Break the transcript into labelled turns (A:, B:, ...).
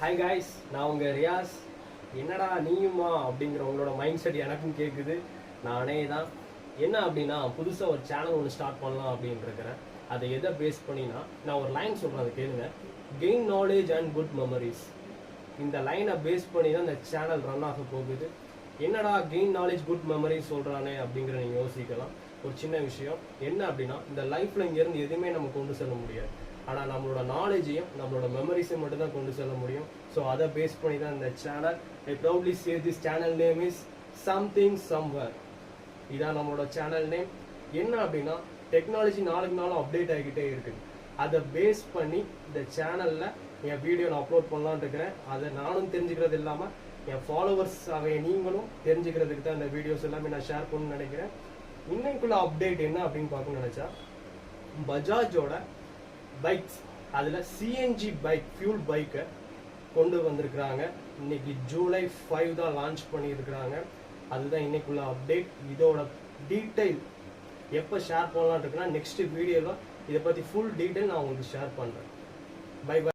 A: Hi guys, நான் உங்கள் ரியாஸ். என்னடா நீயுமா அப்படிங்கிற உங்களோட மைண்ட் செட் எனக்கும் கேட்குது. நானே தான். என்ன அப்படின்னா, புதுசாக ஒரு சேனல் ஒன்று ஸ்டார்ட் பண்ணலாம் அப்படின்னு இருக்கிறேன். அதை எதை பேஸ் பண்ணினா, நான் ஒரு லைன் சொல்கிறேன், அதை கேளுங்க. Gain knowledge and good memories. இந்த லைனை பேஸ் பண்ணி தான் இந்த சேனல் ரன் ஆக போகுது. என்னடா கெயின் நாலேஜ் குட் மெமரிஸ் சொல்கிறானே அப்படிங்கிற நீங்கள் யோசிக்கலாம். ஒரு சின்ன விஷயம் என்ன அப்படின்னா, இந்த லைஃப்பில் இங்கேருந்து எதுவுமே நம்ம கொண்டு செல்ல முடியாது. ஆனால் நம்மளோட நாலேஜையும் நம்மளோட மெமரிஸையும் மட்டும் தான் கொண்டு செல்ல முடியும். ஸோ அதை பேஸ் பண்ணி தான் இந்த channel. I proudly say this channel name is something somewhere. இதான் நம்மளோட சேனல் நேம். என்ன அப்படின்னா, டெக்னாலஜி நாளுக்கு நாளும் அப்டேட் ஆகிக்கிட்டே இருக்குது. அதை பேஸ் பண்ணி இந்த சேனலில் என் வீடியோ நான் அப்லோட் பண்ணலான்னு இருக்கிறேன். அதை நானும் தெரிஞ்சுக்கிறது இல்லாமல் என் ஃபாலோவர்ஸ் ஆகிய நீங்களும் தெரிஞ்சுக்கிறதுக்கு தான் இந்த வீடியோஸ் எல்லாமே நான் ஷேர் பண்ணணும்னு நினைக்கிறேன். இன்னைக்குள்ள அப்டேட் என்ன அப்படின்னு பார்க்கணும்னு நினச்சா, பஜாஜோட பைக்ஸ், அதில் சிஎன்ஜி பைக், ஃபியூல் பைக்கை கொண்டு வந்திருக்கிறாங்க. இன்னைக்கு ஜூலை 5 தான் லான்ச் பண்ணியிருக்கிறாங்க. அதுதான் இன்னைக்குள்ள அப்டேட். இதோட டீட்டெயில் எப்போ ஷேர் பண்ணலான்னு இருக்குன்னா, நெக்ஸ்ட் வீடியோவில் இதை பற்றி ஃபுல் டீட்டெயில் நான் உங்களுக்கு ஷேர் பண்ணுறேன். Bye by.